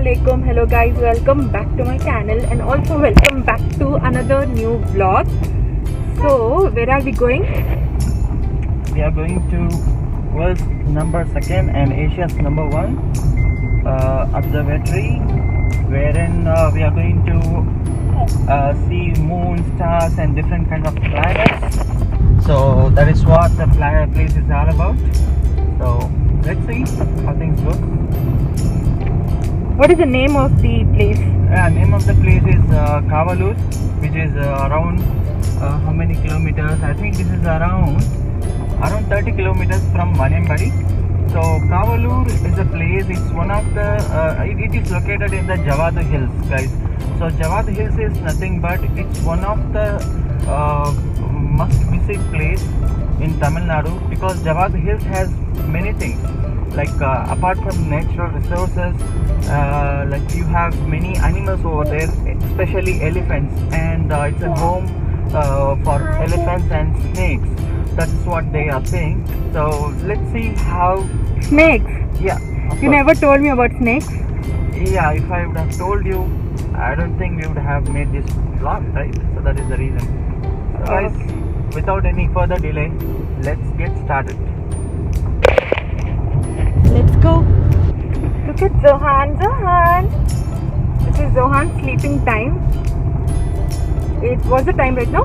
Assalamualaikum. Hello guys, welcome back to my channel and also welcome back to another new vlog. So where are we going? We are going to world's number 2nd and Asia's number 1 observatory, wherein we are going to see moon, stars and different kinds of planets. So that is what the place is all about. So let's see how things go. What is the name of the place? Name of the place is Kavalur, which is around how many kilometers? I think this is around 30 kilometers from Vanembadi. So Kavalur is a place. It's one of the. It is located in the Javadu Hills, guys. So Javadu Hills is nothing but it's one of the must-visit place in Tamil Nadu, because Javadu Hills has many things. Like apart from natural resources, like you have many animals over there, especially elephants, and it's a home for elephants and snakes. That is what they are saying. So let's see how. Snakes? Yeah. You never told me about snakes. Yeah, if I would have told you, I don't think we would have made this vlog, right? So that is the reason. So guys, without any further delay, let's get started. Let's go. Look at Zohan. This is Zohan's sleeping time. What's the time right now?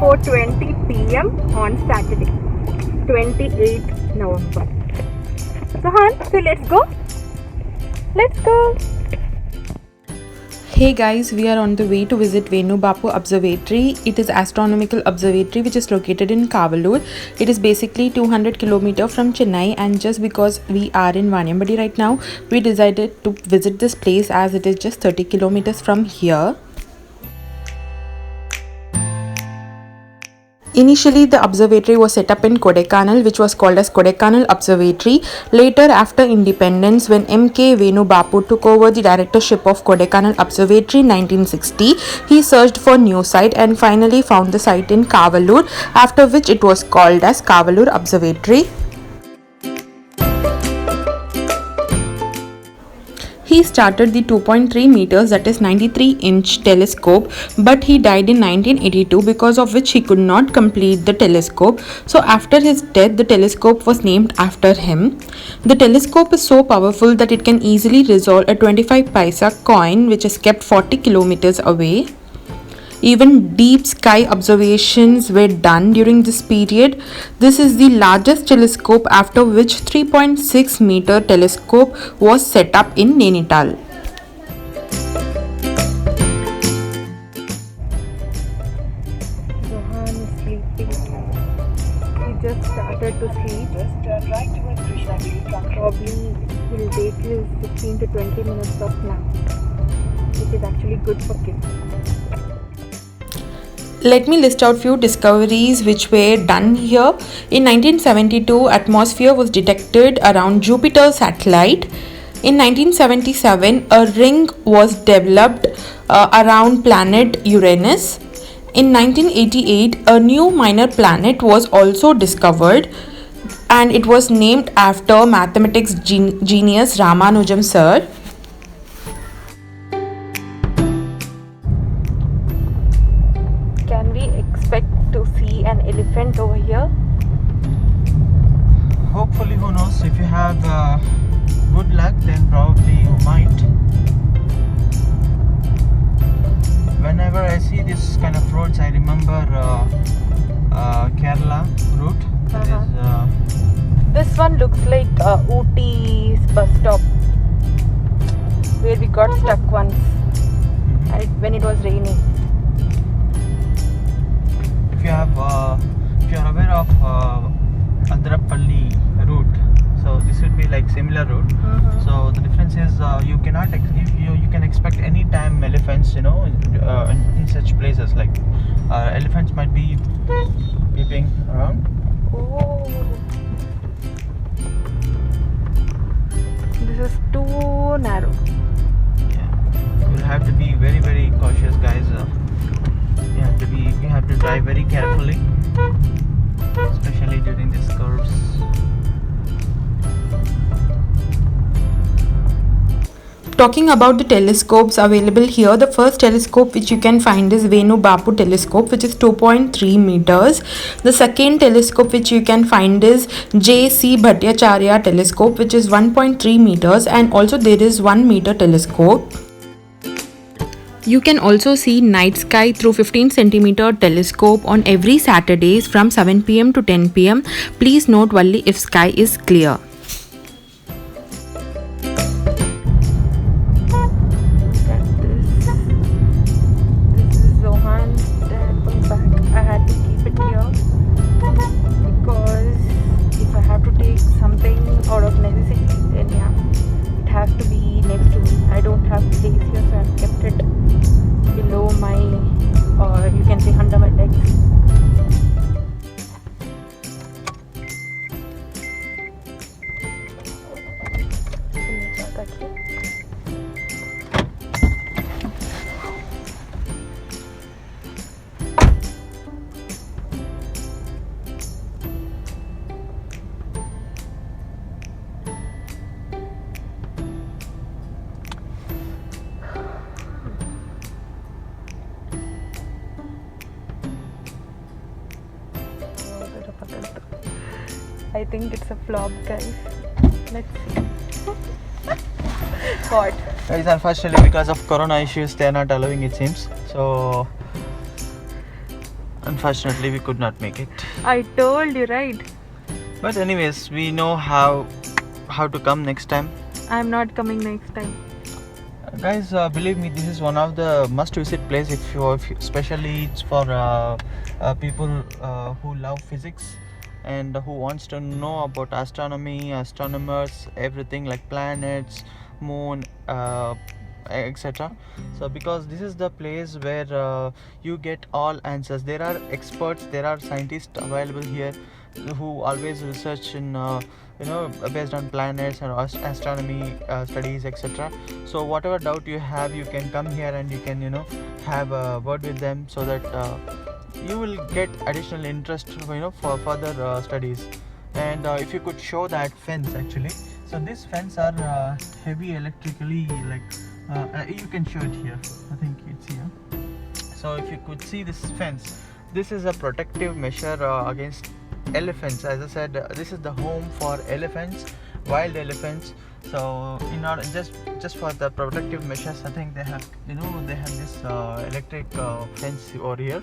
4:20 p.m. on Saturday, 28th November. Zohan, so let's go. Hey guys, we are on the way to visit Venu Bapu Observatory. It is astronomical observatory which is located in Kavalur. It is basically 200 km from Chennai, and just because we are in Vanembadi right now, we decided to visit this place as it is just 30 km from here. Initially, the observatory was set up in Kodaikanal, which was called as Kodaikanal Observatory. Later, after independence, when M.K. Venu Bapu took over the directorship of Kodaikanal Observatory in 1960, he searched for new site and finally found the site in Kavalur, after which it was called as Kavalur Observatory. He started the 2.3 meters, that is 93-inch telescope, but he died in 1982, because of which he could not complete the telescope. So after his death, the telescope was named after him. The telescope is so powerful that it can easily resolve a 25 paisa coin which is kept 40 kilometers away. Even deep sky observations were done during this period. This is the largest telescope, after which 3.6 meter telescope was set up in Nainital. Zohan is sleeping. He just started to sleep. Probably he'll take his 15 to 20 minutes of nap, which is actually good for kids. Let me list out few discoveries which were done here. In 1972, atmosphere was detected around Jupiter's satellite. In 1977, a ring was developed around planet Uranus. In 1988, a new minor planet was also discovered, and it was named after mathematics genius Ramanujan sir. Can we expect to see an elephant over here? Hopefully, who knows? If you have good luck, then probably you might. Whenever I see this kind of roads, I remember Kerala route. This one looks like Ooty's bus stop, where we got stuck once when it was raining. If you are aware of Adrappalli route, so this would be like similar route. So the difference is you cannot you can expect any time elephants, in in such places. Like elephants might be peeping around. Oh, this is too narrow. Yeah, you'll have to be very, very cautious, guys. You have to drive very carefully, especially during these curves. Talking about the telescopes available here, the first telescope which you can find is Venu Bapu telescope, which is 2.3 meters. The second telescope which you can find is J.C. Bhattacharya telescope, which is 1.3 meters, and also there is 1 meter telescope. You can also see night sky through 15 centimeter telescope on every Saturdays from 7 pm to 10 pm. Please note only if sky is clear. Look at this. This is Zohan's diaper bag. I had to keep it here because if I have to take something out of necessity, then yeah, it has to be next to me. I don't have place here, so I've kept it below my, or you can say under my legs. I think it's a flop, guys. Let's see. What? Guys, unfortunately, because of corona issues, they are not allowing, it seems. So, unfortunately, we could not make it. I told you, right? But anyways, we know how to come next time. I'm not coming next time. Guys, believe me, this is one of the must-visit place if you, especially it's for people who love physics and who wants to know about astronomy, astronomers, everything like planets, moon, etc. So because this is the place where you get all answers. There are experts, there are scientists available here who always research in based on planets and astronomy studies, etc. So whatever doubt you have, you can come here and you can have a word with them, so that you will get additional interest for further studies. And if you could show that fence, actually, so these fence are heavy electrically, like you can show it here. I think it's here. So if you could see this fence, this is a protective measure against elephants. As I said, this is the home for elephants, wild elephants. So in order just for the protective measures, I think they have this electric fence over here.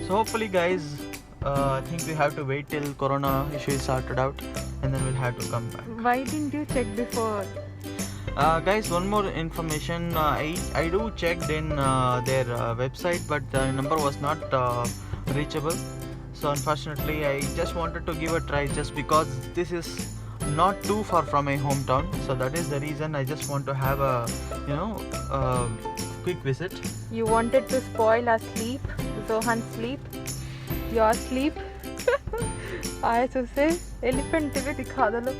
So hopefully, guys, I think we have to wait till corona issue is sorted out, and then we'll have to come back. Why didn't you check before? Guys, one more information. I do checked in their website, but the number was not reachable. So unfortunately, I just wanted to give a try, just because this is not too far from my hometown. So that is the reason I just want to have a quick visit. You wanted to spoil our sleep, Zohan's sleep, your sleep. आज उसे elephant भी दिखा दो.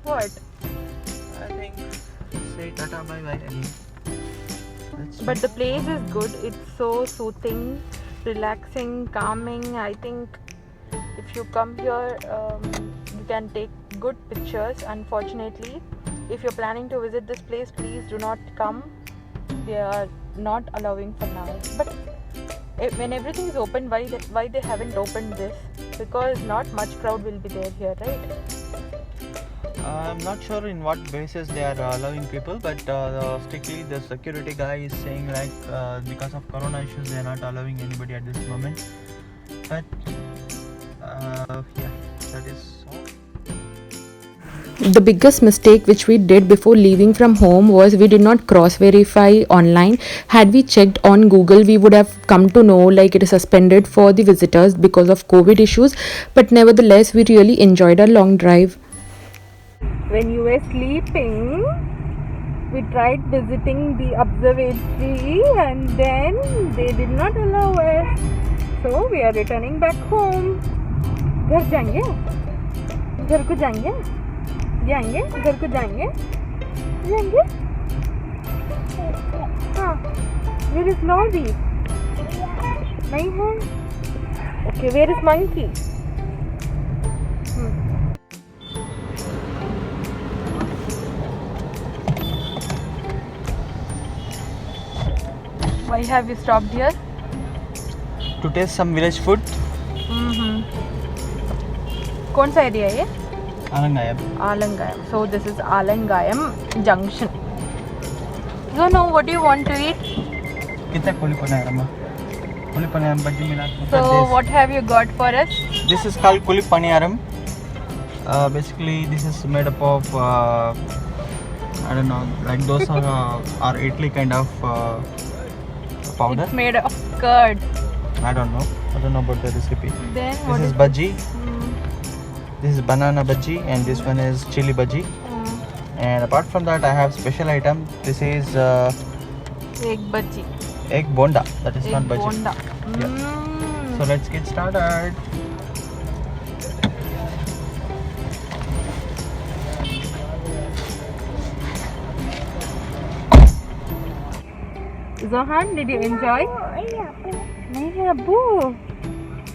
What? I think say tata bye bye again. But the place is good. It's so soothing, relaxing, calming. I think if you come here, you can take good pictures. Unfortunately, if you're planning to visit this place, please do not come. They are not allowing for now. But when everything is open, why they haven't opened this? Because not much crowd will be there here, right? I'm not sure in what basis they are allowing people, but strictly the security guy is saying like because of corona issues they are not allowing anybody at this moment. But yeah, that is all. The biggest mistake which we did before leaving from home was we did not cross verify online. Had we checked on Google, we would have come to know like it is suspended for the visitors because of COVID issues. But nevertheless, we really enjoyed our long drive. When you were sleeping, we tried visiting the observatory and then they did not allow us. So we are returning back home. घर जाएंगे? घर को जाएंगे? जाएंगे? घर को जाएंगे? जाएंगे? हाँ. Where is Lordy? नहीं है? Okay, where is Monkey? Why have you stopped here? To taste some village food. कौन सा एरिया है ये? Alangayam. Alangayam. So this is Alangayam Junction. You know what do you want to eat? Kita kuli panayaram. Kuli panayaram bhaji mila. So what have you got for us? This is called kuli panayaram. Basically, this is made up of I don't know, like dosa or idli kind of powder. It's made of curd. I don't know about the recipe. Then This what is is bhaji. This is banana bhaji, and this one is chili bhaji. And apart from that, I have special item. This is Egg bhaji. egg bonda. That is not Egg bhaji. bonda. So let's get started. Zohan, did you enjoy? Nahi, Abbu.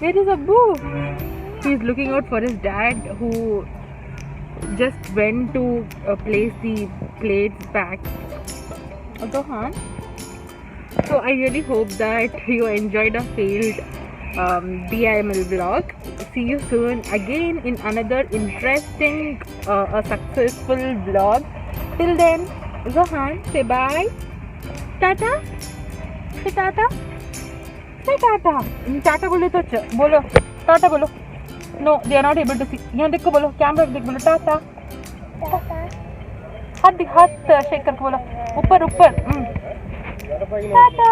Where is Abbu? He's looking out for his dad, who just went to place the plates back. Zohan. So I really hope that you enjoyed our failed DIML vlog. See you soon again in another interesting, a successful vlog. Till then, Zohan, say bye. Tata. Say tata. Say tata. Tata बोलो तो बोलो. Tata बोलो. No, they are not able to see. यहाँ देखो बोलो. Camera देख बोलो. Tata. हाथ शेक करके बोलो. ऊपर. Tata.